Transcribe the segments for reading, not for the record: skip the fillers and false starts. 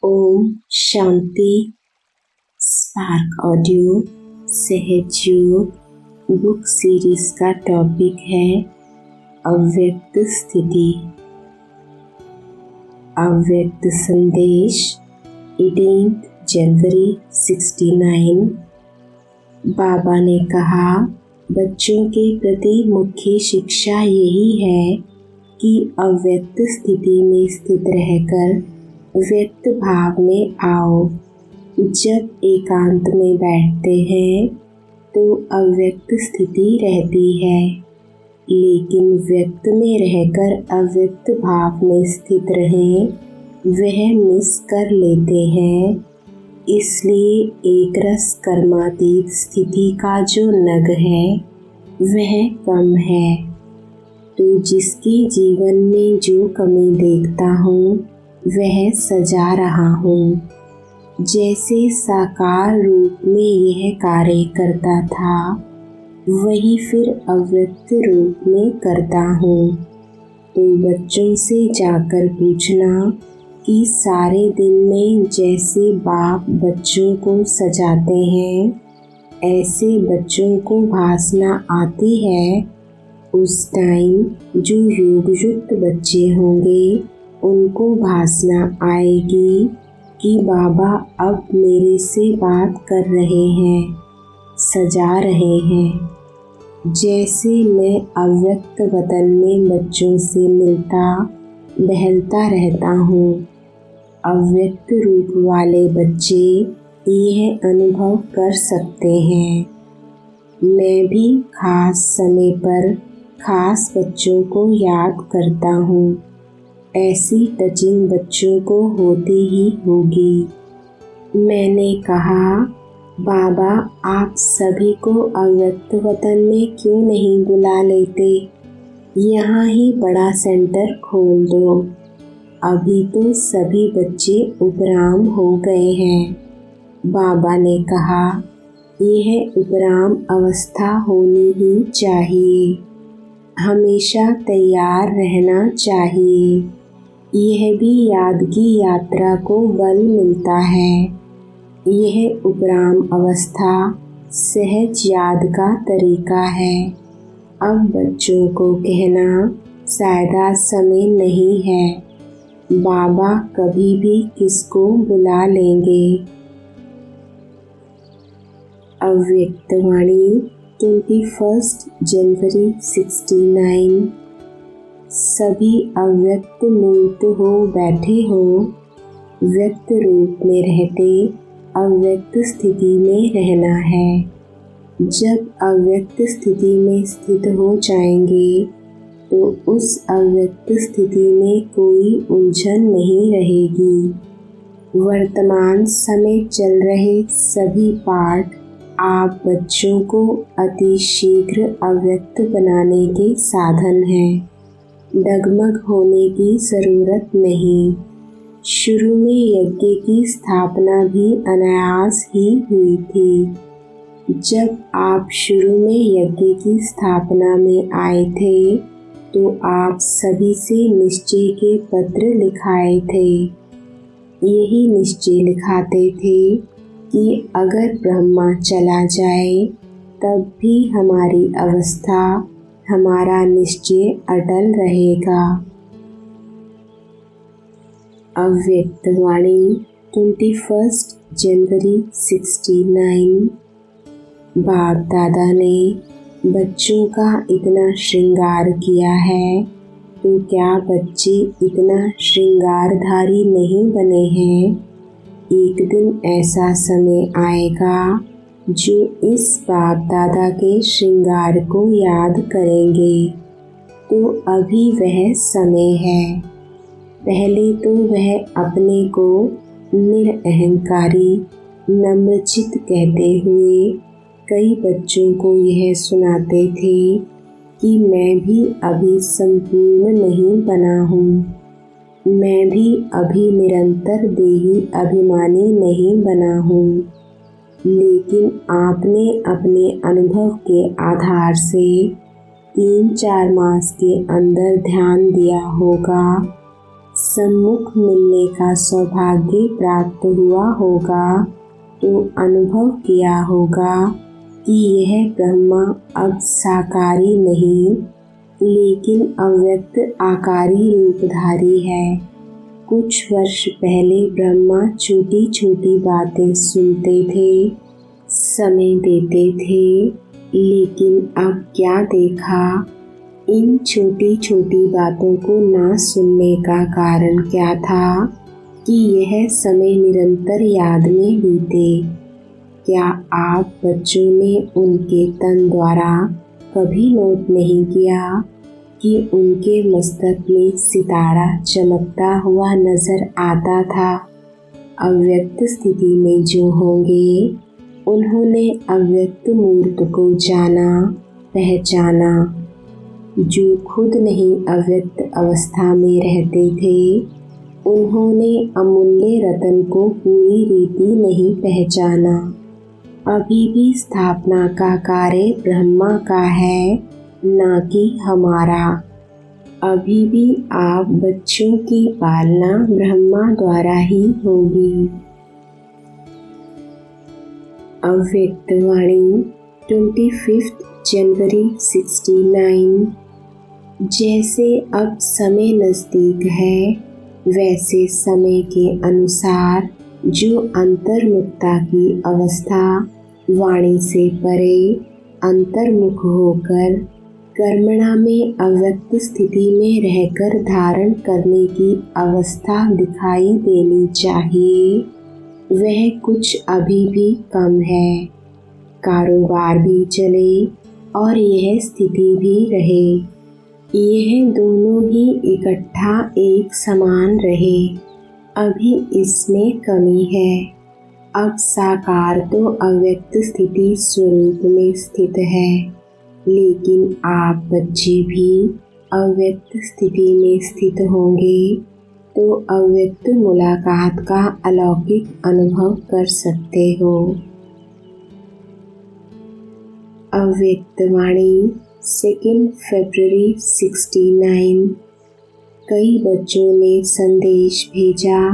Om Shanti. Spark audio सहज योग book series का टॉपिक है अव्यक्त स्थिति। अव्यक्त संदेश 18 जनवरी 69। बाबा ने कहा, बच्चों के प्रति मुख्य शिक्षा यही है कि अव्यक्त स्थिति में स्थित रहकर व्यक्त भाव में आओ। जब एकांत में बैठते हैं तो अव्यक्त स्थिति रहती है, लेकिन व्यक्त में रहकर अव्यक्त भाव में स्थित रहें वह मिस कर लेते हैं। इसलिए एक रस कर्मातीत स्थिति का जो नग है वह कम है। तो जिसके जीवन में जो कमी देखता हूँ वह सजा रहा हूँ। जैसे साकार रूप में यह कार्य करता था वही फिर अव्यक्त रूप में करता हूँ। तो बच्चों से जाकर पूछना कि सारे दिन में जैसे बाप बच्चों को सजाते हैं ऐसे बच्चों को भासना आती है। उस टाइम जो योग युक्त बच्चे होंगे उनको भासना आएगी कि बाबा अब मेरे से बात कर रहे हैं, सजा रहे हैं। जैसे मैं अव्यक्त वतन में बच्चों से मिलता बहलता रहता हूँ, अव्यक्त रूप वाले बच्चे यह अनुभव कर सकते हैं। मैं भी खास समय पर खास बच्चों को याद करता हूँ। ऐसी टचिंग बच्चों को होती ही होगी। मैंने कहा, बाबा आप सभी को अव्यक्त वतन में क्यों नहीं बुला लेते, यहाँ ही बड़ा सेंटर खोल दो। अभी तो सभी बच्चे उपराम हो गए हैं। बाबा ने कहा, यह उपराम अवस्था होनी ही चाहिए, हमेशा तैयार रहना चाहिए। यह भी याद की यात्रा को बल मिलता है। यह उपराम अवस्था सहज याद का तरीका है। अब बच्चों को कहना सायदा समय नहीं है, बाबा कभी भी किसको बुला लेंगे। अव्यक्त वाणी 21 जनवरी 69। सभी अव्यक्त मूर्त हो बैठे हो, व्यक्त रूप में रहते अव्यक्त स्थिति में रहना है। जब अव्यक्त स्थिति में स्थित हो जाएंगे तो उस अव्यक्त स्थिति में कोई उलझन नहीं रहेगी। वर्तमान समय चल रहे सभी पाठ आप बच्चों को अति शीघ्र अव्यक्त बनाने के साधन हैं। डगमग होने की ज़रूरत नहीं। शुरू में यज्ञ की स्थापना भी अनायास ही हुई थी। जब आप शुरू में यज्ञ की स्थापना में आए थे तो आप सभी से निश्चय के पत्र लिखाए थे। यही निश्चय लिखाते थे कि अगर ब्रह्मा चला जाए तब भी हमारी अवस्था हमारा निश्चय अटल रहेगा। अव्यक्त वाणी 21 जनवरी 69। बाप दादा ने बच्चों का इतना श्रृंगार किया है तो क्या बच्चे इतना श्रृंगारधारी नहीं बने हैं। एक दिन ऐसा समय आएगा जो इस बाप दादा के श्रृंगार को याद करेंगे। तो अभी वह समय है। पहले तो वह अपने को निरअहंकारी नम्रचित कहते हुए कई बच्चों को यह सुनाते थे कि मैं भी अभी संपूर्ण नहीं बना हूँ, मैं भी अभी निरंतर देही अभिमानी नहीं बना हूँ। लेकिन आपने अपने अनुभव के आधार से 3-4 मास के अंदर ध्यान दिया होगा सम्मुख मिलने का सौभाग्य प्राप्त हुआ होगा तो अनुभव किया होगा कि यह ब्रह्मा अब साकारी नहीं लेकिन अव्यक्त आकारी रूपधारी है। कुछ वर्ष पहले ब्रह्मा छोटी छोटी बातें सुनते थे, समय देते थे, लेकिन अब क्या देखा? इन छोटी छोटी बातों को ना सुनने का कारण क्या था कि यह समय निरंतर याद में बीते। क्या आप बच्चों ने उनके तन द्वारा कभी नोट नहीं किया कि उनके मस्तक में सितारा चमकता हुआ नजर आता था? अव्यक्त स्थिति में जो होंगे उन्होंने अव्यक्त मूर्त को जाना, पहचाना। जो खुद नहीं अव्यक्त अवस्था में रहते थे उन्होंने अमूल्य रतन को पूरी रीति नहीं पहचाना। अभी भी स्थापना का कार्य ब्रह्मा का है, ना कि हमारा। अभी भी आप बच्चों की पालना ब्रह्मा द्वारा ही होगी। अव्यक्त वाणी 25 जनवरी 69। जैसे अब समय नज़दीक है वैसे समय के अनुसार जो अंतर्मुखता की अवस्था वाणी से परे अंतर्मुख होकर कर्मणा में अव्यक्त स्थिति में रहकर धारण करने की अवस्था दिखाई देनी चाहिए, वह कुछ अभी भी कम है। कारोबार भी चले और यह स्थिति भी रहे, यह दोनों ही इकट्ठा एक समान रहे, अभी इसमें कमी है। अब साकार तो अव्यक्त स्थिति स्वरूप में स्थित है, लेकिन आप बच्चे भी अव्यक्त स्थिति में स्थित होंगे तो अव्यक्त मुलाकात का अलौकिक अनुभव कर सकते हो। अव्यक्त वाणी 2 फरवरी 69। कई बच्चों ने संदेश भेजा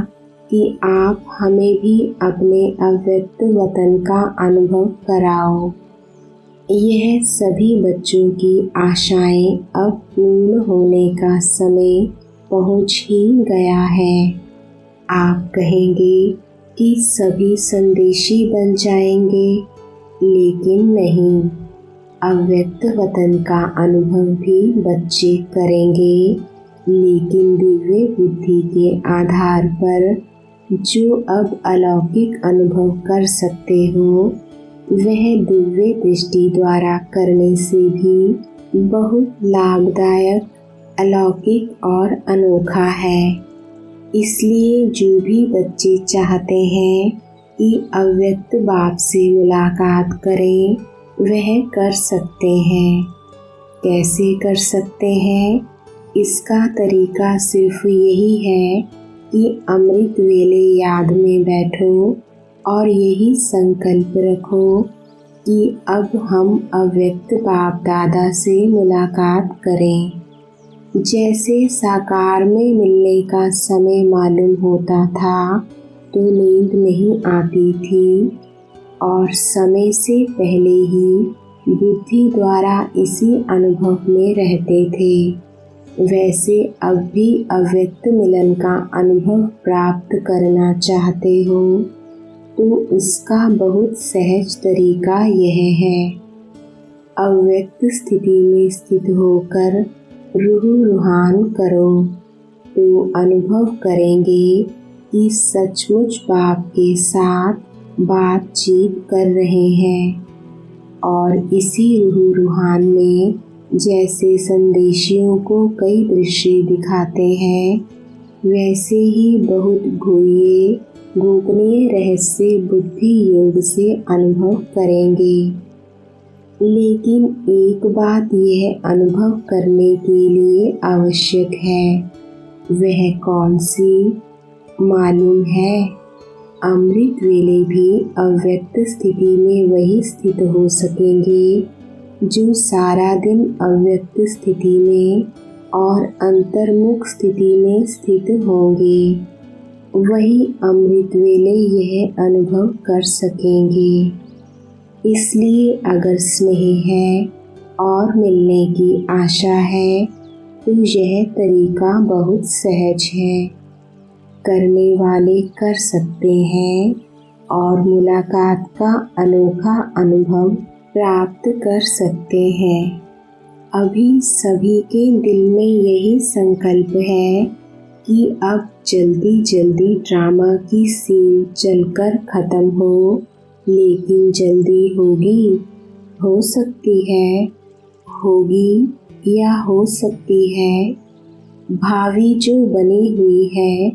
कि आप हमें भी अपने अव्यक्त वतन का अनुभव कराओ। यह सभी बच्चों की आशाएं अब पूर्ण होने का समय पहुंच ही गया है। आप कहेंगे कि सभी संदेशी बन जाएंगे, लेकिन नहीं। अव्यक्त वतन का अनुभव भी बच्चे करेंगे, लेकिन दिव्य बुद्धि के आधार पर जो अब अलौकिक अनुभव कर सकते हो वह दिव्य दृष्टि द्वारा करने से भी बहुत लाभदायक, अलौकिक और अनोखा है। इसलिए जो भी बच्चे चाहते हैं कि अव्यक्त बाप से मुलाकात करें वह कर सकते हैं। कैसे कर सकते हैं? इसका तरीका सिर्फ यही है कि अमृत वेले याद में बैठो और यही संकल्प रखो कि अब हम अव्यक्त बाप दादा से मुलाकात करें। जैसे साकार में मिलने का समय मालूम होता था तो नींद नहीं आती थी और समय से पहले ही बुद्धि द्वारा इसी अनुभव में रहते थे, वैसे अब भी अव्यक्त मिलन का अनुभव प्राप्त करना चाहते हो तो उसका बहुत सहज तरीका यह है। अव्यक्त स्थिति में स्थित होकर रूह रूहान करो तो अनुभव करेंगे कि सचमुच बाप के साथ बातचीत कर रहे हैं। और इसी रूह रूहान में जैसे संदेशियों को कई दृश्य दिखाते हैं, वैसे ही बहुत गुह्य गोपनीय रहस्य बुद्धि योग से अनुभव करेंगे। लेकिन एक बात यह अनुभव करने के लिए आवश्यक है, वह कौन सी मालूम है? अमृत वेले भी अव्यक्त स्थिति में वही स्थित हो सकेंगे जो सारा दिन अव्यक्त स्थिति में और अंतर्मुख स्थिति में स्थित होंगे, वही अमृत वेले यह अनुभव कर सकेंगे। इसलिए अगर स्नेह है और मिलने की आशा है तो यह तरीका बहुत सहज है। करने वाले कर सकते हैं और मुलाकात का अनोखा अनुभव प्राप्त कर सकते हैं। अभी सभी के दिल में यही संकल्प है कि अब जल्दी जल्दी ड्रामा की सीन चलकर ख़त्म हो, लेकिन जल्दी होगी, हो सकती है, होगी या हो सकती है। भावी जो बनी हुई है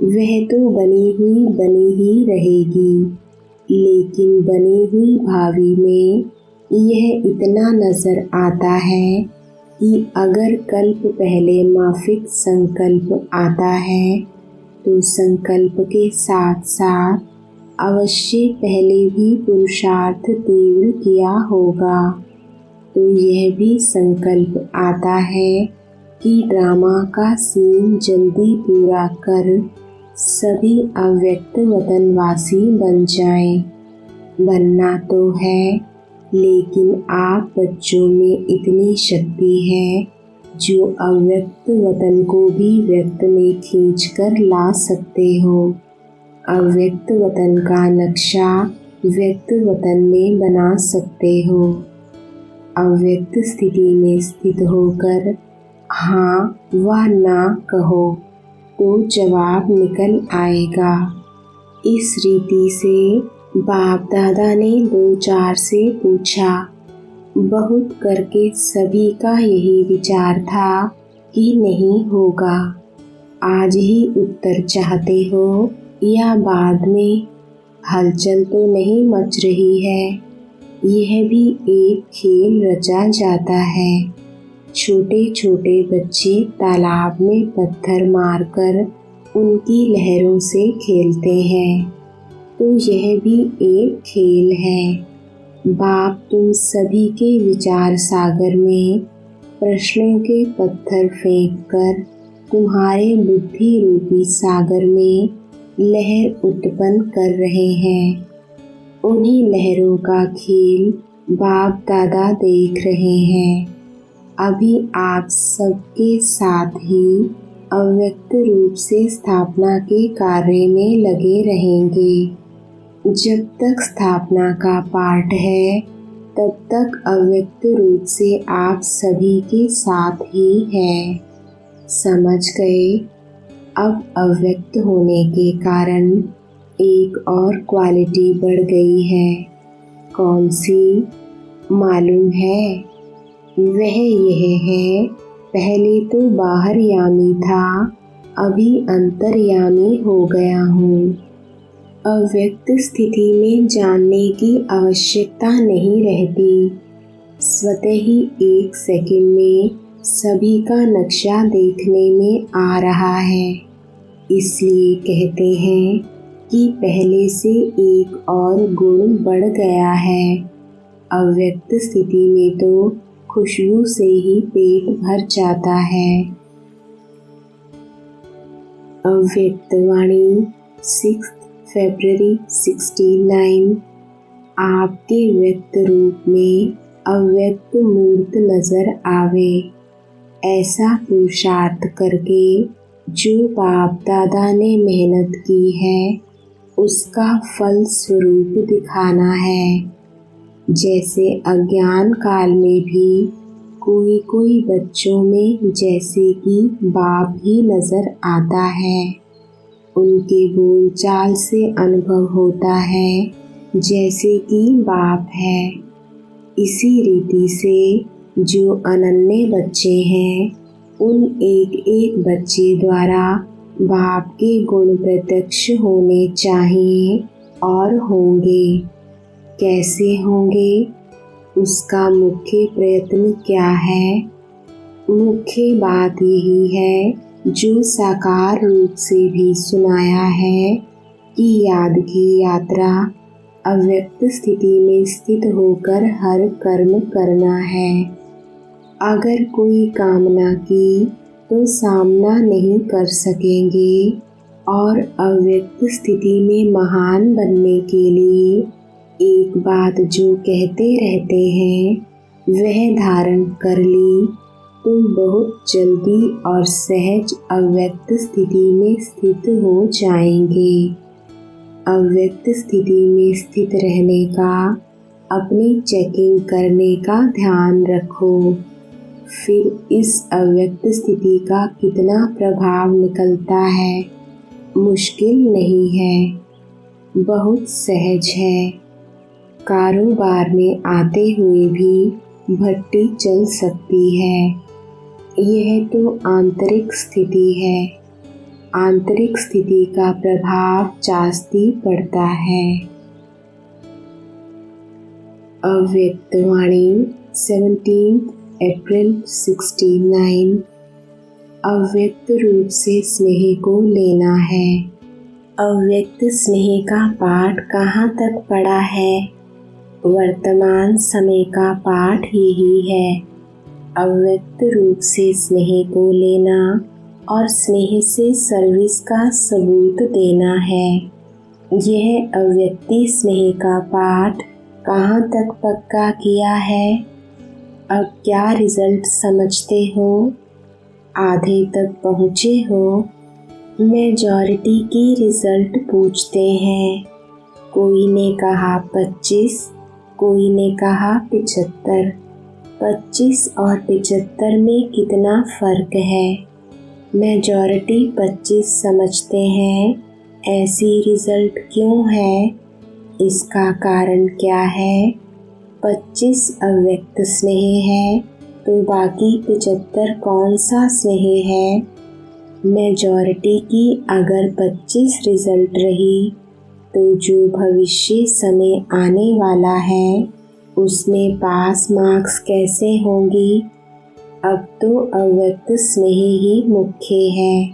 वह तो बनी ही रहेगी, लेकिन बनी हुई भावी में यह इतना नज़र आता है कि अगर कल्प पहले माफिक संकल्प आता है तो संकल्प के साथ साथ अवश्य पहले भी पुरुषार्थ तीव्र किया होगा। तो यह भी संकल्प आता है कि ड्रामा का सीन जल्दी पूरा कर सभी अव्यक्त वतनवासी बन जाएं। बनना तो है, लेकिन आप बच्चों में इतनी शक्ति है जो अव्यक्त वतन को भी व्यक्त में खींचकर ला सकते हो। अव्यक्त वतन का नक्शा व्यक्त वतन में बना सकते हो। अव्यक्त स्थिति में स्थित होकर हाँ व ना कहो तो जवाब निकल आएगा। इस रीति से बाप दादा ने 2-4 से पूछा। बहुत करके सभी का यही विचार था कि नहीं होगा। आज ही उत्तर चाहते हो या बाद में? हलचल तो नहीं मच रही है। यह भी एक खेल रचा जाता है। छोटे छोटे बच्चे तालाब में पत्थर मारकर उनकी लहरों से खेलते हैं, तो यह भी एक खेल है। बाप तुम सभी के विचार सागर में प्रश्नों के पत्थर फेंककर तुम्हारे बुद्धि रूपी सागर में लहर उत्पन्न कर रहे हैं। उन्हीं लहरों का खेल बाप दादा देख रहे हैं। अभी आप सबके साथ ही अव्यक्त रूप से स्थापना के कार्य में लगे रहेंगे। जब तक स्थापना का पाठ है तब तक अव्यक्त रूप से आप सभी के साथ ही हैं। समझ गए? अब अव्यक्त होने के कारण एक और क्वालिटी बढ़ गई है। कौन सी मालूम है? वह यह है, पहले तो बाहरयामी था, अभी अंतर्यामी हो गया हूँ। अव्यक्त स्थिति में जानने की आवश्यकता नहीं रहती। स्वतः ही 1 सेकंड में सभी का नक्शा देखने में आ रहा है। इसलिए कहते हैं कि पहले से एक और गुण बढ़ गया है। अव्यक्त स्थिति में तो खुशबू से ही पेट भर जाता है। अव्यक्त वाणी 6 फरवरी 69। आपके व्यक्त रूप में अव्यक्त मूर्त नजर आवे, ऐसा पुरुषार्थ करके जो बाप दादा ने मेहनत की है उसका फल स्वरूप दिखाना है। जैसे अज्ञान काल में भी कोई कोई बच्चों में जैसे कि बाप ही नजर आता है। उनके बोलचाल से अनुभव होता है जैसे कि बाप है। इसी रीति से जो अनन्य बच्चे हैं उन एक एक बच्चे द्वारा बाप के गुण प्रत्यक्ष होने चाहिए और होंगे। कैसे होंगे? उसका मुख्य प्रयत्न क्या है? मुख्य बात यही है जो साकार रूप से भी सुनाया है कि याद की यात्रा अव्यक्त स्थिति में स्थित होकर हर कर्म करना है। अगर कोई कामना की तो सामना नहीं कर सकेंगे और अव्यक्त स्थिति में महान बनने के लिए एक बात जो कहते रहते हैं वह धारण कर ली तो बहुत जल्दी और सहज अव्यक्त स्थिति में स्थित हो जाएंगे। अव्यक्त स्थिति में स्थित रहने का, अपनी चेकिंग करने का ध्यान रखो। फिर इस अव्यक्त स्थिति का कितना प्रभाव निकलता है, मुश्किल नहीं है, बहुत सहज है। कारोबार में आते हुए भी भट्टी चल सकती है। यह तो आंतरिक स्थिति है। आंतरिक स्थिति का प्रभाव जास्ती पड़ता है। अव्यक्त वाणी 17 अप्रैल 69। अव्यक्त रूप से स्नेह को लेना है। अव्यक्त स्नेह का पाठ कहाँ तक पढ़ा है? वर्तमान समय का पाठ यही है। अव्यक्त रूप से स्नेह को लेना और स्नेह से सर्विस का सबूत देना है। यह अव्यक्ति स्नेह का पाठ कहाँ तक पक्का किया है? अब क्या रिजल्ट समझते हो? आधे तक पहुँचे हो? मेजॉरिटी की रिजल्ट पूछते हैं। कोई ने कहा 25, कोई ने कहा 75। 25 और 75 में कितना फ़र्क है? मेजॉरिटी 25 समझते हैं। ऐसी रिजल्ट क्यों है? इसका कारण क्या है? 25 अव्यक्त स्नेह है तो बाकी 75 कौन सा स्नेह है? मेजॉरिटी की अगर 25 रिजल्ट रही तो जो भविष्य समय आने वाला है उसमें पास मार्क्स कैसे होंगी? अब तो अव्यक्त स्नेह ही मुख्य है।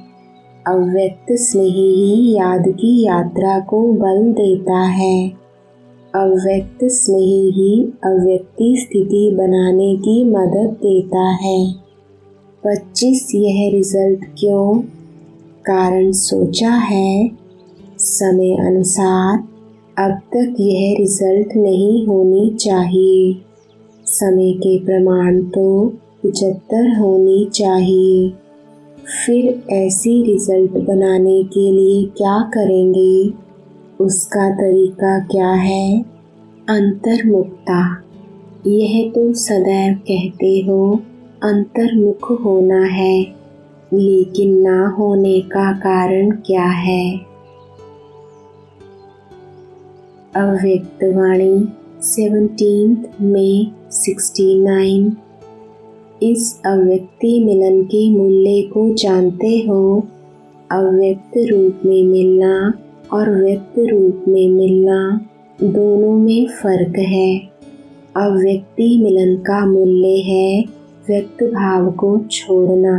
अव्यक्त स्नेह ही याद की यात्रा को बल देता है। अव्यक्त स्नेह ही अव्यक्ति स्थिति बनाने की मदद देता है। 25 यह रिजल्ट क्यों? कारण सोचा है? समय अनुसार अब तक यह रिजल्ट नहीं होनी चाहिए। समय के प्रमाण तो 75 होनी चाहिए। फिर ऐसी रिजल्ट बनाने के लिए क्या करेंगे? उसका तरीका क्या है? अंतर्मुखता। यह तो सदैव कहते हो अंतर्मुख होना है, लेकिन ना होने का कारण क्या है? अव्यक्त वाणी 17 मई 69। इस अव्यक्ति मिलन के मूल्य को जानते हो? अव्यक्त रूप में मिलना और व्यक्त रूप में मिलना दोनों में फर्क है। अव्यक्ति मिलन का मूल्य है व्यक्त भाव को छोड़ना।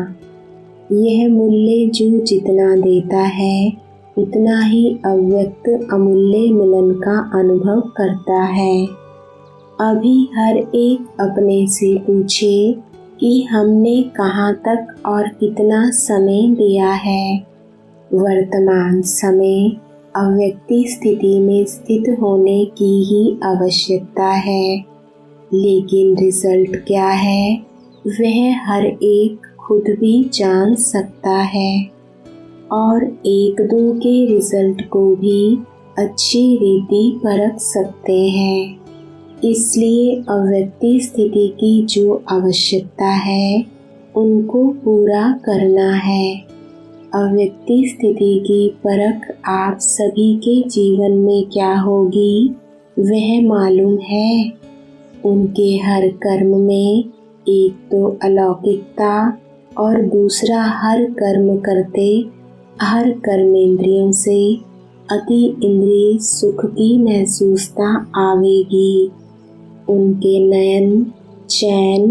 यह मूल्य जो जितना देता है उतना ही अव्यक्त अमूल्य मिलन का अनुभव करता है। अभी हर एक अपने से पूछे कि हमने कहाँ तक और कितना समय दिया है। वर्तमान समय अव्यक्ति स्थिति में स्थित होने की ही आवश्यकता है, लेकिन रिजल्ट क्या है वह हर एक खुद भी जान सकता है और एक दो के रिजल्ट को भी अच्छी रीति परख सकते हैं। इसलिए अव्यक्ति स्थिति की जो आवश्यकता है उनको पूरा करना है। अव्यक्ति स्थिति की परख आप सभी के जीवन में क्या होगी वह मालूम है। उनके हर कर्म में एक तो अलौकिकता और दूसरा हर कर्म करते हर कर्मेंद्रियों से अति इंद्रिय सुख की महसूसता आवेगी। उनके नयन चैन,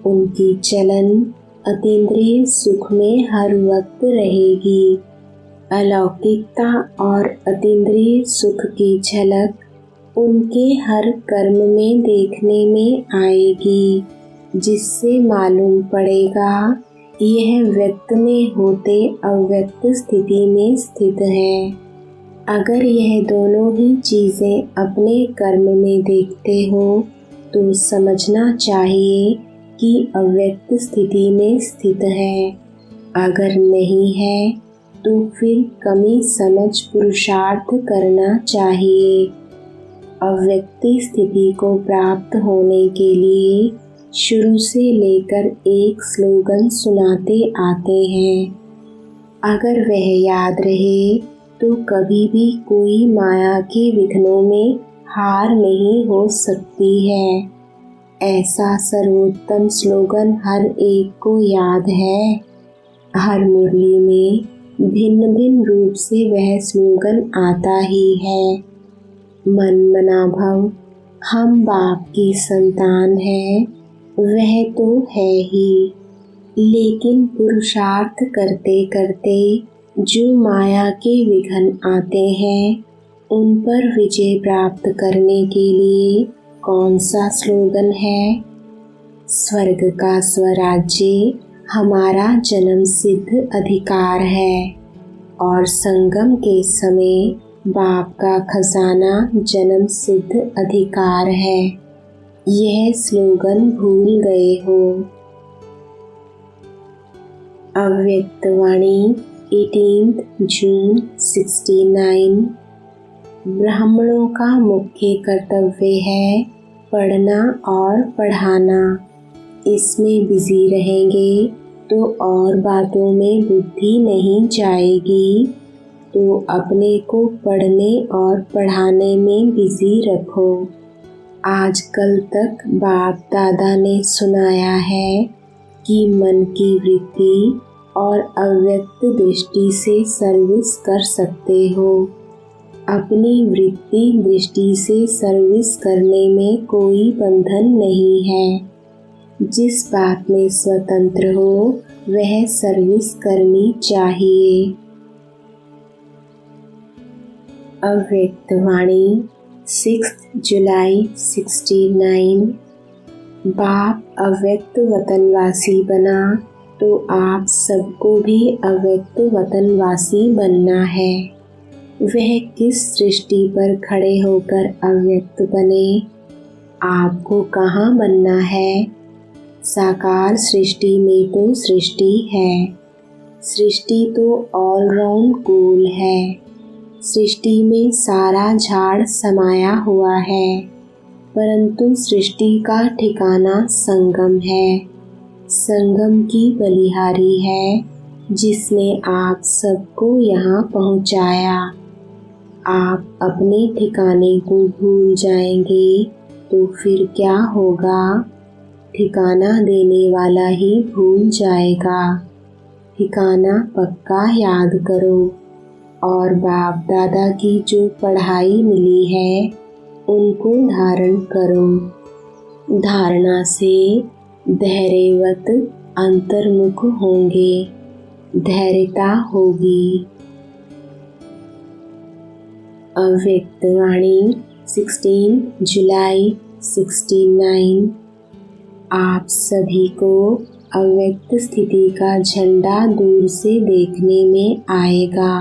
उनकी चलन अतीन्द्रिय सुख में हर वक्त रहेगी। अलौकिकता और अतीन्द्रिय सुख की झलक उनके हर कर्म में देखने में आएगी, जिससे मालूम पड़ेगा यह व्यक्त में होते अव्यक्त स्थिति में स्थित है। अगर यह दोनों ही चीज़ें अपने कर्म में देखते हो तो समझना चाहिए कि अव्यक्त स्थिति में स्थित है। अगर नहीं है तो फिर कमी समझ पुरुषार्थ करना चाहिए। अव्यक्त स्थिति को प्राप्त होने के लिए शुरू से लेकर एक स्लोगन सुनाते आते हैं। अगर वह याद रहे तो कभी भी कोई माया के विघ्नों में हार नहीं हो सकती है। ऐसा सर्वोत्तम स्लोगन हर एक को याद है। हर मुरली में भिन्न भिन्न रूप से वह स्लोगन आता ही है। मन मना भव, हम बाप की संतान हैं, वह तो है ही, लेकिन पुरुषार्थ करते करते जो माया के विघ्न आते हैं उन पर विजय प्राप्त करने के लिए कौन सा स्लोगन है? स्वर्ग का स्वराज्य हमारा जन्म सिद्ध अधिकार है और संगम के समय बाप का खजाना जन्म सिद्ध अधिकार है। यह स्लोगन भूल गए हो। अव्यक्त वाणी 18 जून 69। ब्राह्मणों का मुख्य कर्तव्य है पढ़ना और पढ़ाना। इसमें बिजी रहेंगे तो और बातों में बुद्धि नहीं जाएगी, तो अपने को पढ़ने और पढ़ाने में बिजी रखो। आजकल तक बाप दादा ने सुनाया है कि मन की वृत्ति और अव्यक्त दृष्टि से सर्विस कर सकते हो। अपनी वृत्ति दृष्टि से सर्विस करने में कोई बंधन नहीं है। जिस बात में स्वतंत्र हो वह सर्विस करनी चाहिए। अव्यक्त वाणी 6 जुलाई 69। बाप अव्यक्त वतनवासी बना तो आप सबको भी अव्यक्त वतनवासी बनना है। वह किस सृष्टि पर खड़े होकर अव्यक्त बने? आपको कहाँ बनना है? साकार सृष्टि में तो सृष्टि है। सृष्टि तो ऑलराउंड गोल है। सृष्टि में सारा झाड़ समाया हुआ है, परंतु सृष्टि का ठिकाना संगम है। संगम की बलिहारी है जिसने आप सबको यहाँ पहुँचाया। आप अपने ठिकाने को भूल जाएंगे तो फिर क्या होगा? ठिकाना देने वाला ही भूल जाएगा। ठिकाना पक्का याद करो और बाप दादा की जो पढ़ाई मिली है उनको धारण करो। धारणा से धैर्यवत अंतर्मुख होंगे, धैर्यता होगी। अव्यक्त वाणी 16 जुलाई 69। आप सभी को अव्यक्त स्थिति का झंडा दूर से देखने में आएगा।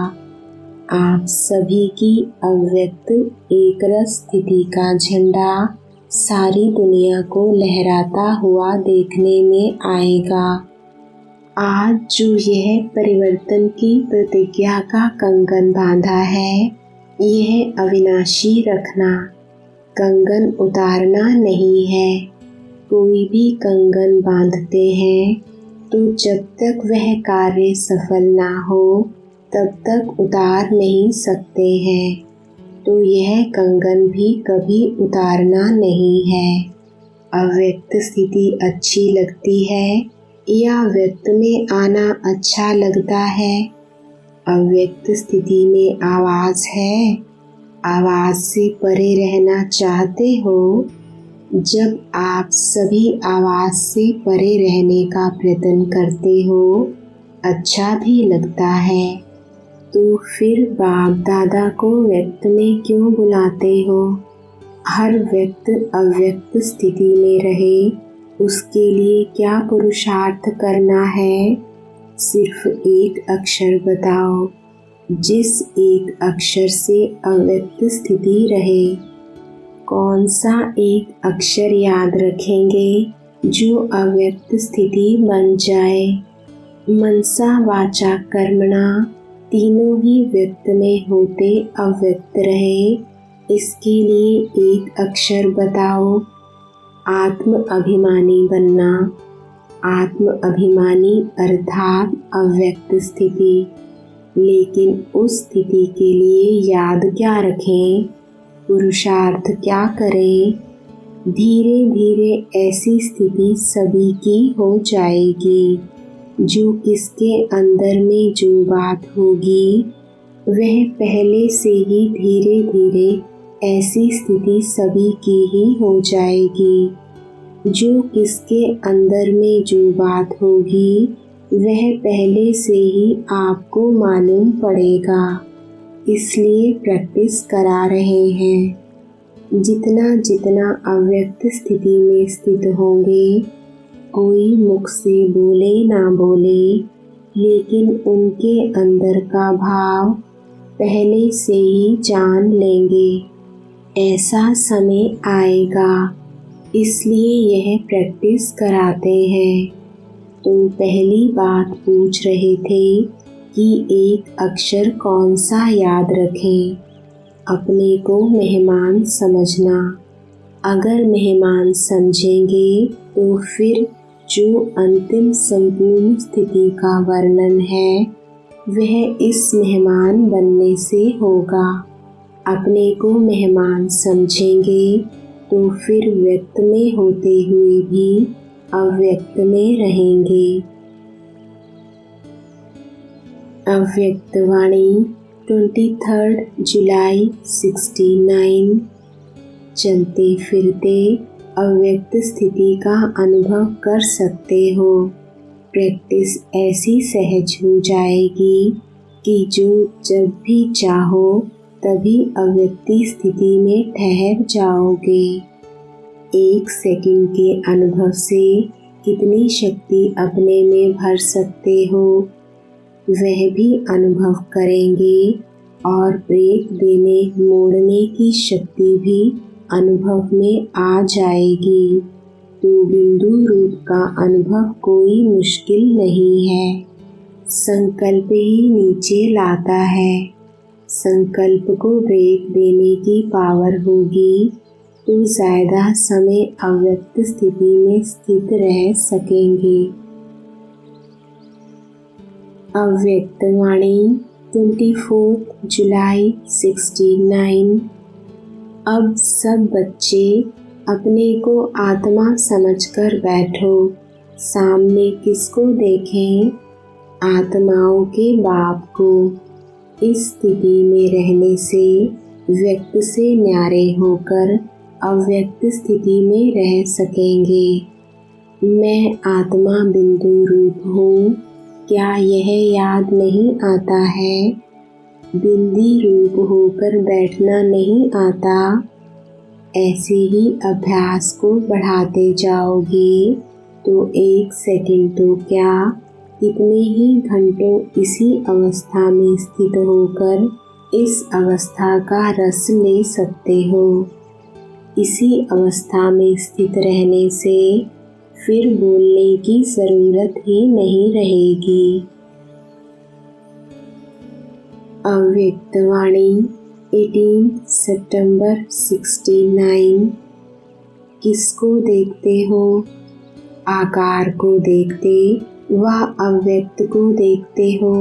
आप सभी की अव्यक्त एकरस स्थिति का झंडा सारी दुनिया को लहराता हुआ देखने में आएगा। आज जो यह परिवर्तन की प्रतिज्ञा का कंगन बांधा है, यह अविनाशी रखना। कंगन उतारना नहीं है। कोई भी कंगन बांधते हैं तो जब तक वह कार्य सफल ना हो तब तक उतार नहीं सकते हैं, तो यह कंगन भी कभी उतारना नहीं है। अव्यक्त स्थिति अच्छी लगती है या व्यक्त में आना अच्छा लगता है? अव्यक्त स्थिति में आवाज़ है, आवाज़ से परे रहना चाहते हो? जब आप सभी आवाज़ से परे रहने का प्रयत्न करते हो, अच्छा भी लगता है, तो फिर बाप दादा को व्यक्त में क्यों बुलाते हो? हर व्यक्त अव्यक्त स्थिति में रहे, उसके लिए क्या पुरुषार्थ करना है? सिर्फ एक अक्षर बताओ जिस एक अक्षर से अव्यक्त स्थिति रहे। कौन सा एक अक्षर याद रखेंगे जो अव्यक्त स्थिति बन जाए। मनसा वाचा कर्मणा तीनों ही व्यक्त में होते अव्यक्त रहे, इसके लिए एक अक्षर बताओ। आत्म अभिमानी बनना। आत्म अभिमानी अर्थात अव्यक्त स्थिति। लेकिन उस स्थिति के लिए याद क्या रखें, पुरुषार्थ क्या करें। धीरे धीरे ऐसी स्थिति सभी की हो जाएगी। जो किसके अंदर में जो बात होगी वह पहले से ही धीरे धीरे ऐसी स्थिति सभी की ही हो जाएगी। जो किसके अंदर में जो बात होगी वह पहले से ही आपको मालूम पड़ेगा, इसलिए प्रैक्टिस करा रहे हैं। जितना जितना अव्यक्त स्थिति में स्थित होंगे, कोई मुख से बोले ना बोले, लेकिन उनके अंदर का भाव पहले से ही जान लेंगे। ऐसा समय आएगा, इसलिए यह प्रैक्टिस कराते हैं। तो पहली बात पूछ रहे थे कि एक अक्षर कौन सा याद रखें। अपने को मेहमान समझना। अगर मेहमान समझेंगे तो फिर जो अंतिम संपूर्ण स्थिति का वर्णन है वह इस मेहमान बनने से होगा। अपने को मेहमान समझेंगे तो फिर व्यक्त में होते हुए भी अव्यक्त में रहेंगे। अव्यक्त वाणी 23 जुलाई 69। चलते फिरते अव्यक्त स्थिति का अनुभव कर सकते हो। प्रैक्टिस ऐसी सहज हो जाएगी कि जो जब भी चाहो तभी अव्यक्ति स्थिति में ठहर जाओगे। 1 सेकंड के अनुभव से कितनी शक्ति अपने में भर सकते हो वह भी अनुभव करेंगे, और ब्रेक देने मोड़ने की शक्ति भी अनुभव में आ जाएगी। तो बिंदु रूप का अनुभव कोई मुश्किल नहीं है। संकल्प ही नीचे लाता है। संकल्प को ब्रेक देने की पावर होगी तो ज़्यादा समय अव्यक्त स्थिति में स्थित रह सकेंगे। अव्यक्त वाणी 24 जुलाई 69। अब सब बच्चे अपने को आत्मा समझकर बैठो। सामने किसको देखें? आत्माओं के बाप को। इस स्थिति में रहने से व्यक्त से न्यारे होकर अव्यक्त स्थिति में रह सकेंगे। मैं आत्मा बिंदु रूप हूँ, क्या यह याद नहीं आता है? बिंदी रूप होकर बैठना नहीं आता। ऐसे ही अभ्यास को बढ़ाते जाओगे तो 1 सेकंड तो क्या, कितने ही घंटों इसी अवस्था में स्थित होकर इस अवस्था का रस ले सकते हो। इसी अवस्था में स्थित रहने से फिर बोलने की ज़रूरत ही नहीं रहेगी। अव्यक्त वाणी 18 सितंबर 69। किसको देखते हो? आकार को देखते व अव्यक्त को देखते हो।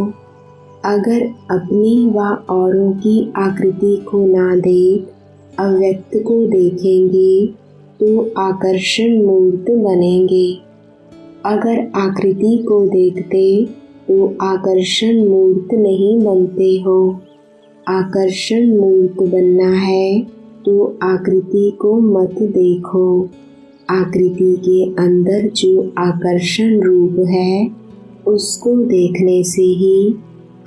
अगर अपनी व औरों की आकृति को ना देख अव्यक्त को देखेंगे तो आकर्षण मूर्त बनेंगे। अगर आकृति को देखते तो आकर्षण मूर्त नहीं बनते हो। आकर्षण मूर्त बनना है तो आकृति को मत देखो। आकृति के अंदर जो आकर्षण रूप है उसको देखने से ही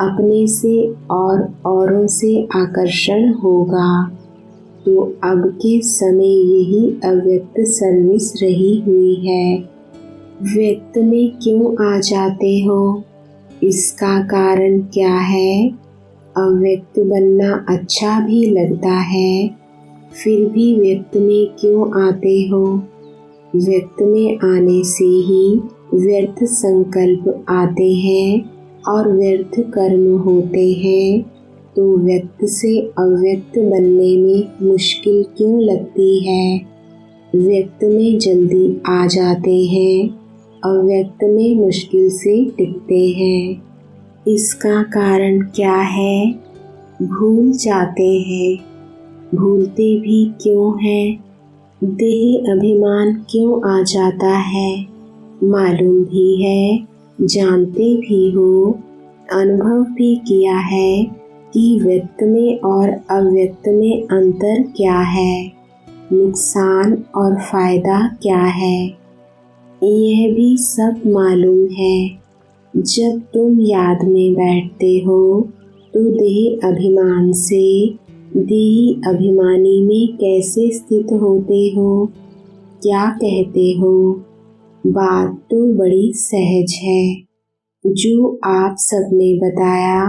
अपने से और औरों से आकर्षण होगा। तो अब के समय यही अव्यक्त सर्विस रही हुई है। व्यक्त में क्यों आ जाते हो? इसका कारण क्या है? अव्यक्त बनना अच्छा भी लगता है, फिर भी व्यक्त में क्यों आते हो? व्यक्त में आने से ही व्यर्थ संकल्प आते हैं और व्यर्थ कर्म होते हैं। तो व्यक्त से अव्यक्त बनने में मुश्किल क्यों लगती है? व्यक्त में जल्दी आ जाते हैं, अव्यक्त में मुश्किल से टिकते हैं। इसका कारण क्या है? भूल जाते हैं। भूलते भी क्यों हैं? देही अभिमान क्यों आ जाता है? मालूम भी है, जानते भी हो, अनुभव भी किया है कि व्यक्त में और अव्यक्त में अंतर क्या है, नुकसान और फायदा क्या है, यह भी सब मालूम है। जब तुम याद में बैठते हो तो देह अभिमान से देही अभिमानी में कैसे स्थित होते हो? क्या कहते हो? बात तो बड़ी सहज है। जो आप सबने बताया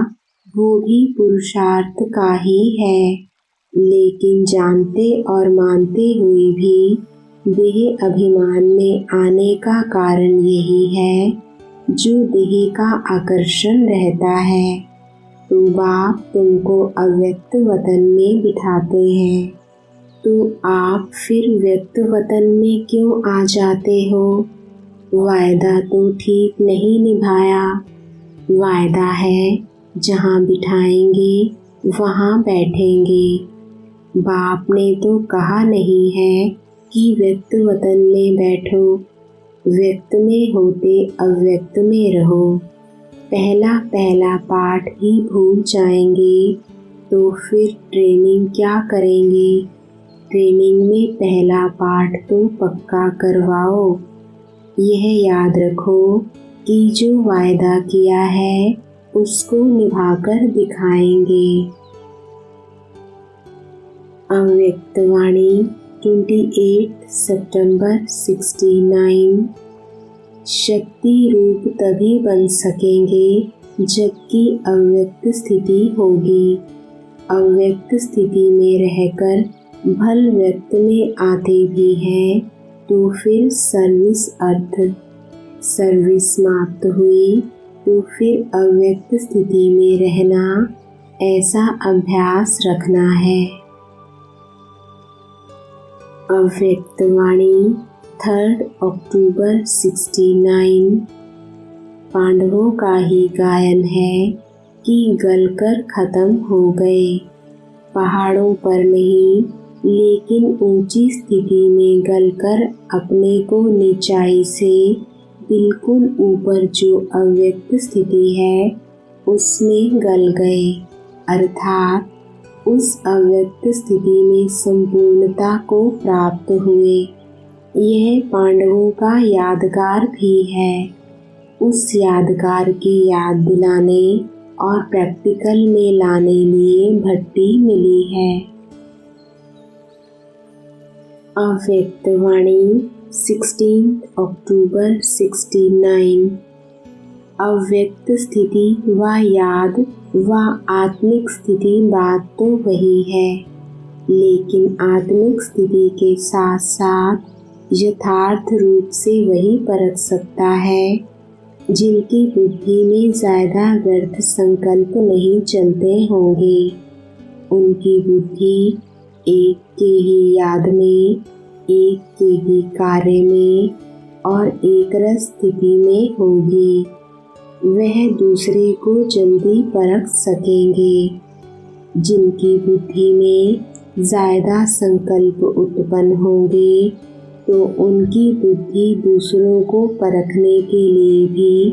वो भी पुरुषार्थ का ही है, लेकिन जानते और मानते हुए भी देह अभिमान में आने का कारण यही है, जो देह का आकर्षण रहता है। तो बाप तुमको अव्यक्त वतन में बिठाते हैं, तो आप फिर व्यक्त वतन में क्यों आ जाते हो? वायदा तो ठीक नहीं निभाया। वायदा है जहाँ बिठाएंगे वहाँ बैठेंगे। बाप ने तो कहा नहीं है कि व्यक्त वतन में बैठो, व्यक्त में होते अव्यक्त में रहो। पहला पाठ ही भूल जाएंगे तो फिर ट्रेनिंग क्या करेंगे? ट्रेनिंग में पहला पाठ तो पक्का करवाओ। यह याद रखो कि जो वायदा किया है उसको निभाकर दिखाएंगे। अव्यक्त वाणी 28 सितंबर 69। शक्ति रूप तभी बन सकेंगे जबकि अव्यक्त स्थिति होगी। अव्यक्त स्थिति में रहकर भल व्यक्त में आते भी हैं तो फिर सर्विस अर्थ सर्विस समाप्त हुई तो फिर अव्यक्त स्थिति में रहना, ऐसा अभ्यास रखना है। अव्यक्त वाणी 3 अक्टूबर 69। पांडवों का ही गायन है कि गलकर खत्म हो गए, पहाड़ों पर नहीं लेकिन ऊंची स्थिति में गलकर अपने को नीचाई से बिल्कुल ऊपर जो अव्यक्त स्थिति है उसमें गल गए, अर्थात उस अव्यक्त स्थिति में संपूर्णता को प्राप्त हुए। यह पांडवों का यादगार भी है। उस यादगार की याद दिलाने और प्रैक्टिकल में लाने लिए भट्टी मिली है। अव्यक्त वाणी 16 अक्टूबर 69। अव्यक्त स्थिति व याद व आत्मिक स्थिति बात तो वही है, लेकिन आत्मिक स्थिति के साथ साथ यथार्थ रूप से वही परख सकता है जिनकी बुद्धि में ज़्यादा व्यर्थ संकल्प नहीं चलते होंगे। उनकी बुद्धि एक के ही याद में, एक के ही कार्य में और एक रस स्थिति में होगी। वह दूसरे को जल्दी परख सकेंगे। जिनकी बुद्धि में ज़्यादा संकल्प उत्पन्न होंगे तो उनकी बुद्धि दूसरों को परखने के लिए भी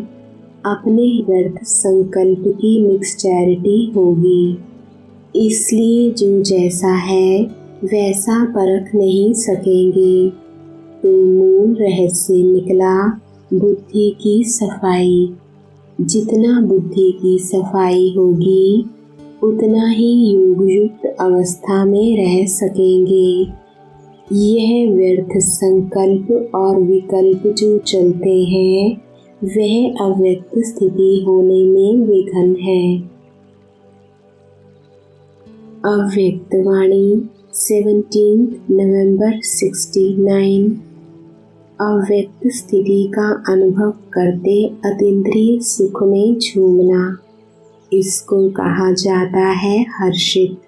अपने व्यर्थ संकल्प की मिक्सचैरिटी होगी। इसलिए जो जैसा है वैसा परख नहीं सकेंगे। तो मूल रहस्य निकला बुद्धि की सफाई। जितना बुद्धि की सफाई होगी उतना ही योगयुक्त अवस्था में रह सकेंगे। यह व्यर्थ संकल्प और विकल्प जो चलते हैं वह अव्यक्त स्थिति होने में विघ्न है। अव्यक्त वाणी 17 नवंबर 69। अव्यक्त स्थिति का अनुभव करते अतीन्द्रिय सुख में झूमना, इसको कहा जाता है हर्षित।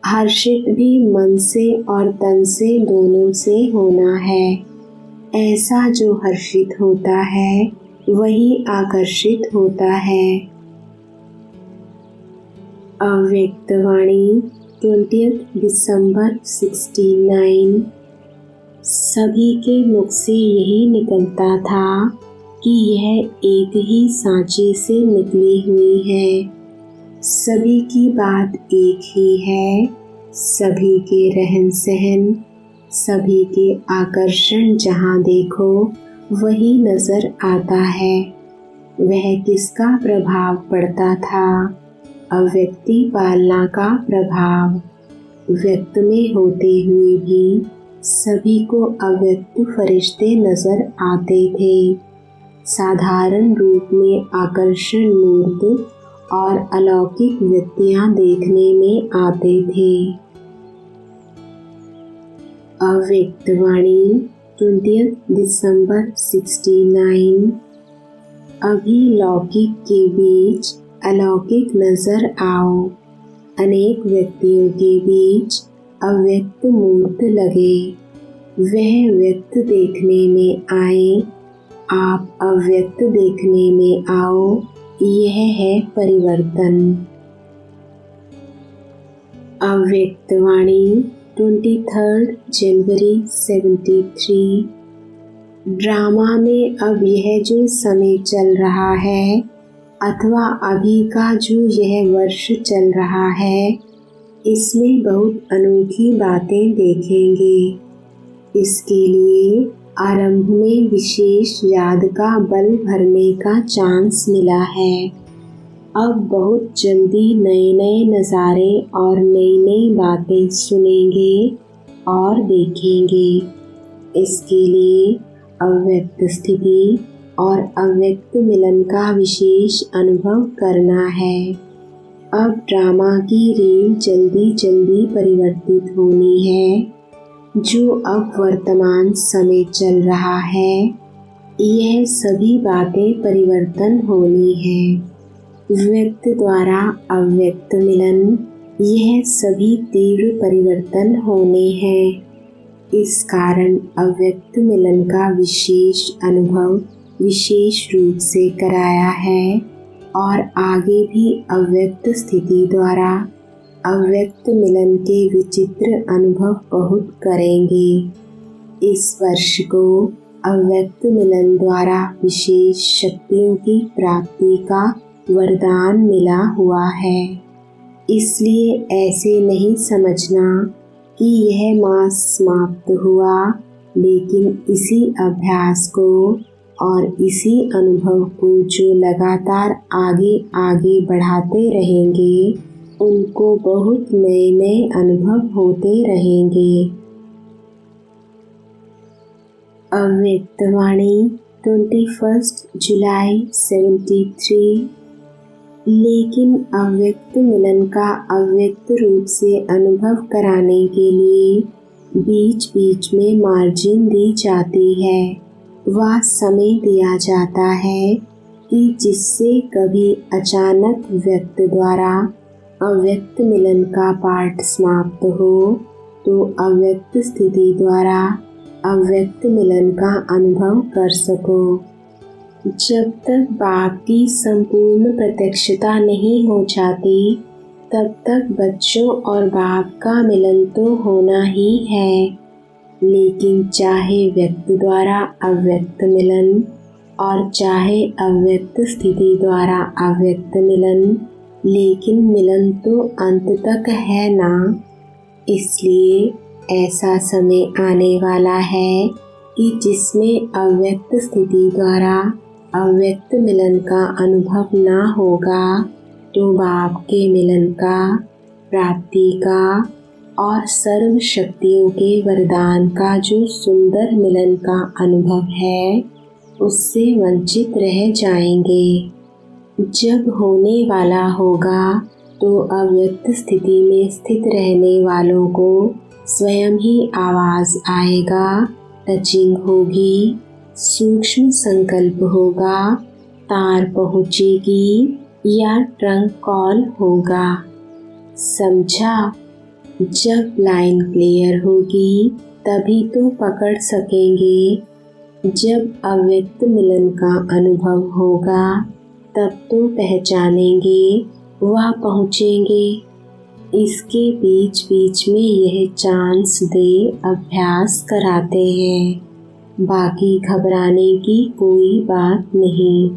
हर्षित भी मन से और तन से दोनों से होना है। ऐसा जो हर्षित होता है वही आकर्षित होता है। अव्यक्त वाणी 20 दिसंबर 69। सभी के मुख से यही निकलता था कि यह एक ही सांचे से निकली हुई है। सभी की बात एक ही है, सभी के रहन सहन, सभी के आकर्षण जहाँ देखो वही नजर आता है। वह किसका प्रभाव पड़ता था? अव्यक्ति पालना का प्रभाव। व्यक्त में होते हुए भी सभी को अव्यक्त फरिश्ते नजर आते थे। साधारण रूप में आकर्षण मूर्त और अलौकिक व्यक्तियां देखने में आते थे। अव्यक्त वाणी 20 दिसंबर 69। अभी लौकिक के बीच अलौकिक नजर आओ। अनेक व्यक्तियों के बीच अव्यक्त मूर्त लगे। वह व्यक्त देखने में आए, आप अव्यक्त देखने में आओ, यह है परिवर्तन। अव्यक्त वाणी 23 जनवरी 73। ड्रामा में अब यह जो समय चल रहा है अथवा अभी का जो यह वर्ष चल रहा है, इसमें बहुत अनोखी बातें देखेंगे। इसके लिए आरंभ में विशेष याद का बल भरने का चांस मिला है। अब बहुत जल्दी नए नए नज़ारे और नई नई बातें सुनेंगे और देखेंगे। इसके लिए अव्यक्त स्थिति और अव्यक्त मिलन का विशेष अनुभव करना है। अब ड्रामा की रील जल्दी जल्दी परिवर्तित होनी है। जो अब वर्तमान समय चल रहा है, यह सभी बातें परिवर्तन होनी है। व्यक्त द्वारा अव्यक्त मिलन, यह सभी तीव्र परिवर्तन होने हैं। इस कारण अव्यक्त मिलन का विशेष अनुभव विशेष रूप से कराया है और आगे भी अव्यक्त स्थिति द्वारा अव्यक्त मिलन के विचित्र अनुभव बहुत करेंगे। इस वर्ष को अव्यक्त मिलन द्वारा विशेष शक्तियों की प्राप्ति का वरदान मिला हुआ है। इसलिए ऐसे नहीं समझना कि यह मास समाप्त हुआ, लेकिन इसी अभ्यास को और इसी अनुभव को जो लगातार आगे आगे बढ़ाते रहेंगे, उनको बहुत नए नए अनुभव होते रहेंगे। अव्यक्त वाणी 21 जुलाई 73। लेकिन अव्यक्त मिलन का अव्यक्त रूप से अनुभव कराने के लिए बीच बीच में मार्जिन दी जाती है। वह समय दिया जाता है कि जिससे कभी अचानक व्यक्त द्वारा अव्यक्त मिलन का पाठ समाप्त हो तो अव्यक्त स्थिति द्वारा अव्यक्त मिलन का अनुभव कर सको। जब तक बाप की संपूर्ण प्रत्यक्षता नहीं हो जाती, तब तक बच्चों और बाप का मिलन तो होना ही है। लेकिन चाहे व्यक्त द्वारा अव्यक्त मिलन और चाहे अव्यक्त स्थिति द्वारा अव्यक्त मिलन, लेकिन मिलन तो अंत तक है ना। इसलिए ऐसा समय आने वाला है कि जिसमें अव्यक्त स्थिति द्वारा अव्यक्त मिलन का अनुभव ना होगा, तो बाप के मिलन का, प्राप्ति का और सर्व शक्तियों के वरदान का जो सुंदर मिलन का अनुभव है, उससे वंचित रह जाएंगे। जब होने वाला होगा तो अव्यक्त स्थिति में स्थित रहने वालों को स्वयं ही आवाज़ आएगा, टचिंग होगी, सूक्ष्म संकल्प होगा, तार पहुँचेगी या ट्रंक कॉल होगा। समझा? जब लाइन क्लियर होगी तभी तो पकड़ सकेंगे। जब अव्यक्त मिलन का अनुभव होगा तब तो पहचानेंगे व पहुँचेंगे। इसके बीच बीच में यह चांस दे अभ्यास कराते हैं, बाकी घबराने की कोई बात नहीं।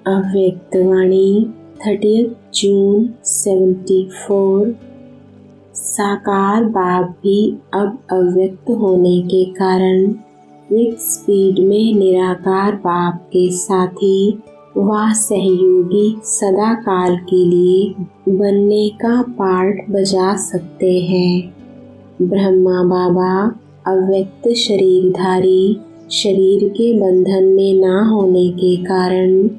अव्यक्तवाणी 30 जून 74। साकार बाप भी अब अव्यक्त होने के कारण विक स्पीड में निराकार बाप के साथी व सहयोगी सदा काल के लिए बनने का पार्ट बजा सकते हैं। ब्रह्मा बाबा अव्यक्त शरीरधारी शरीर के बंधन में ना होने के कारण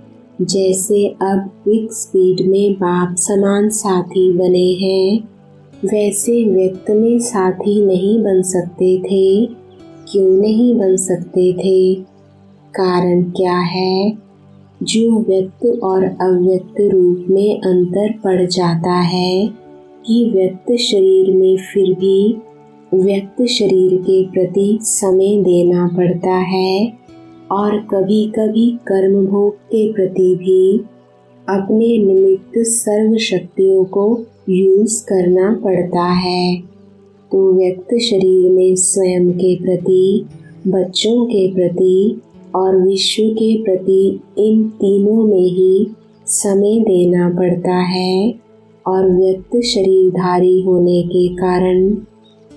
जैसे अब विक स्पीड में बाप समान साथी बने हैं, वैसे व्यक्त में साथी नहीं बन सकते थे। क्यों नहीं बन सकते थे? कारण क्या है? जो व्यक्त और अव्यक्त रूप में अंतर पड़ जाता है कि व्यक्त शरीर में फिर भी व्यक्त शरीर के प्रति समय देना पड़ता है और कभी कभी कर्म भोग के प्रति भी अपने निमित्त सर्व शक्तियों को यूज करना पड़ता है। तो व्यक्त शरीर में स्वयं के प्रति, बच्चों के प्रति और विश्व के प्रति इन तीनों में ही समय देना पड़ता है और व्यक्त शरीरधारी होने के कारण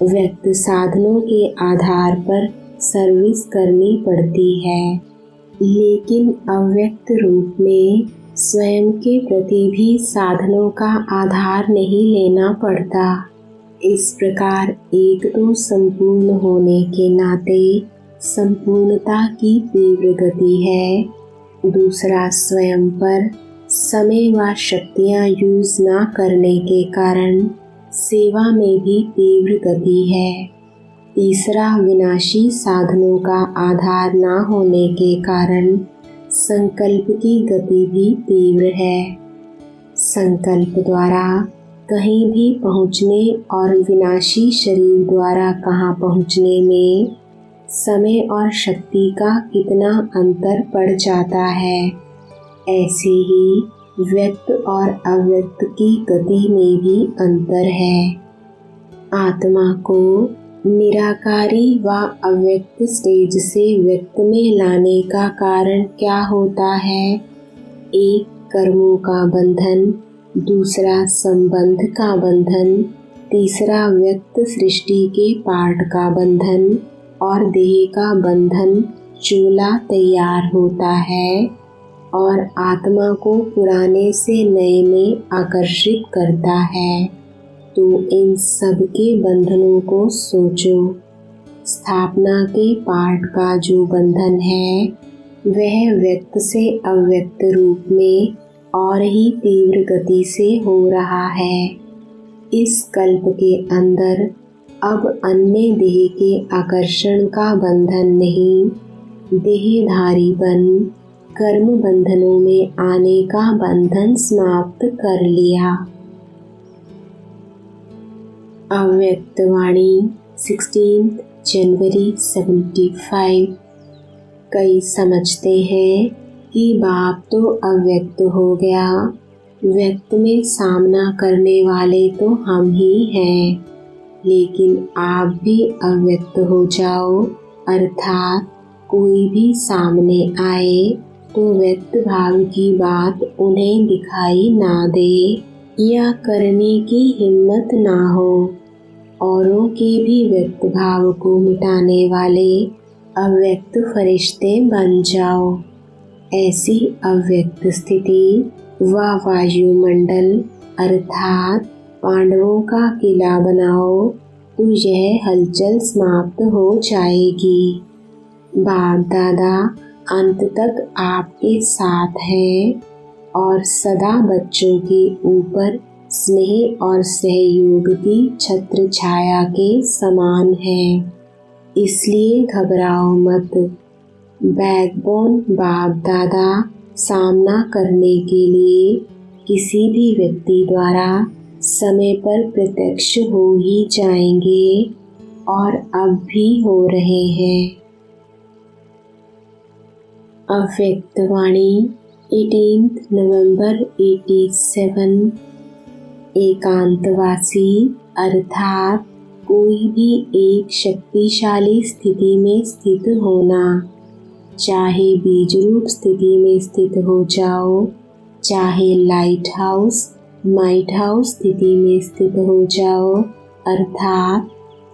व्यक्त साधनों के आधार पर सर्विस करनी पड़ती है, लेकिन अव्यक्त रूप में स्वयं के प्रति भी साधनों का आधार नहीं लेना पड़ता। इस प्रकार एक तो संपूर्ण होने के नाते संपूर्णता की तीव्र गति है, दूसरा स्वयं पर समय व शक्तियाँ यूज ना करने के कारण सेवा में भी तीव्र गति है, तीसरा विनाशी साधनों का आधार ना होने के कारण संकल्प की गति भी तीव्र है। संकल्प द्वारा कहीं भी पहुँचने और विनाशी शरीर द्वारा कहाँ पहुँचने में समय और शक्ति का कितना अंतर पड़ जाता है। ऐसे ही व्यक्त और अव्यक्त की गति में भी अंतर है। आत्मा को निराकारी व अव्यक्त स्टेज से व्यक्त में लाने का कारण क्या होता है? एक कर्मों का बंधन, दूसरा संबंध का बंधन, तीसरा व्यक्त सृष्टि के पार्ट का बंधन और देह का बंधन चोला तैयार होता है और आत्मा को पुराने से नए में आकर्षित करता है। तो इन सब के बंधनों को सोचो। स्थापना के पार्ट का जो बंधन है वह व्यक्त से अव्यक्त रूप में और ही तीव्र गति से हो रहा है। इस कल्प के अंदर अब अन्य देह के आकर्षण का बंधन नहीं, देहधारी बन कर्म बंधनों में आने का बंधन समाप्त कर लिया। अव्यक्तवाणी 16 जनवरी 75। कई समझते हैं कि बाप तो अव्यक्त हो गया, व्यक्त में सामना करने वाले तो हम ही हैं, लेकिन आप भी अव्यक्त हो जाओ, अर्थात कोई भी सामने आए तो व्यक्त भाव की बात उन्हें दिखाई ना दे या करने की हिम्मत ना हो। औरों के भी व्यक्त भाव को मिटाने वाले अव्यक्त फरिश्ते बन जाओ। ऐसी अव्यक्त स्थिति व वायुमंडल अर्थात पांडवों का किला बनाओ तो यह हलचल समाप्त हो जाएगी। बाप दादा अंत तक आपके साथ हैं और सदा बच्चों के ऊपर स्नेह और सहयोग की छत्र छाया के समान है। इसलिए घबराओ मत। बैकबोन बाप दादा सामना करने के लिए किसी भी व्यक्ति द्वारा समय पर प्रत्यक्ष हो ही जाएंगे और अब भी हो रहे हैं। अव्यक्त वाणी 18 नवंबर 87। एकांतवासी अर्थात कोई भी एक शक्तिशाली स्थिति में स्थित होना, चाहे बीज रूप स्थिति में स्थित हो जाओ, चाहे लाइट हाउस माइट हाउस स्थिति में स्थित हो जाओ, अर्थात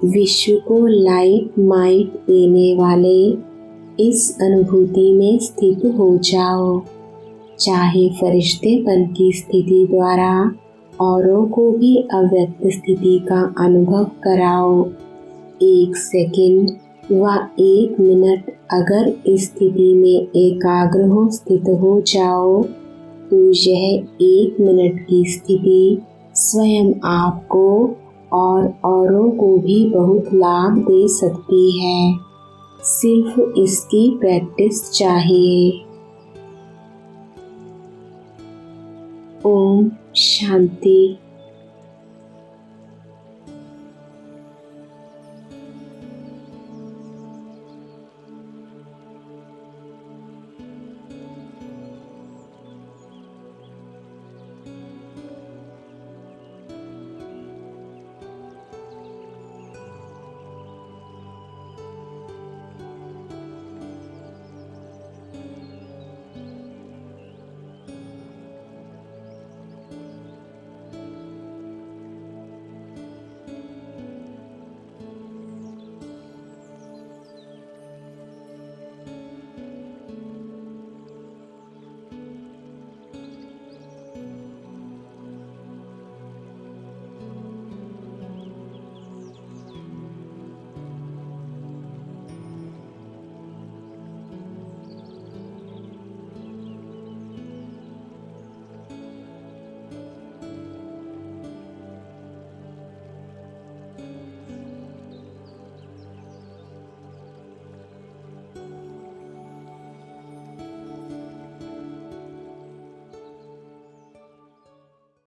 विश्व को लाइट माइट देने वाले इस अनुभूति में स्थित हो जाओ, चाहे फरिश्तेपन की स्थिति द्वारा औरों को भी अव्यक्त स्थिति का अनुभव कराओ। 1 सेकंड व 1 मिनट अगर इस स्थिति में एकाग्र हो स्थित हो जाओ तो यह 1 मिनट की स्थिति स्वयं आपको और औरों को भी बहुत लाभ दे सकती है। सिर्फ इसकी प्रैक्टिस चाहिए। ओम शांति।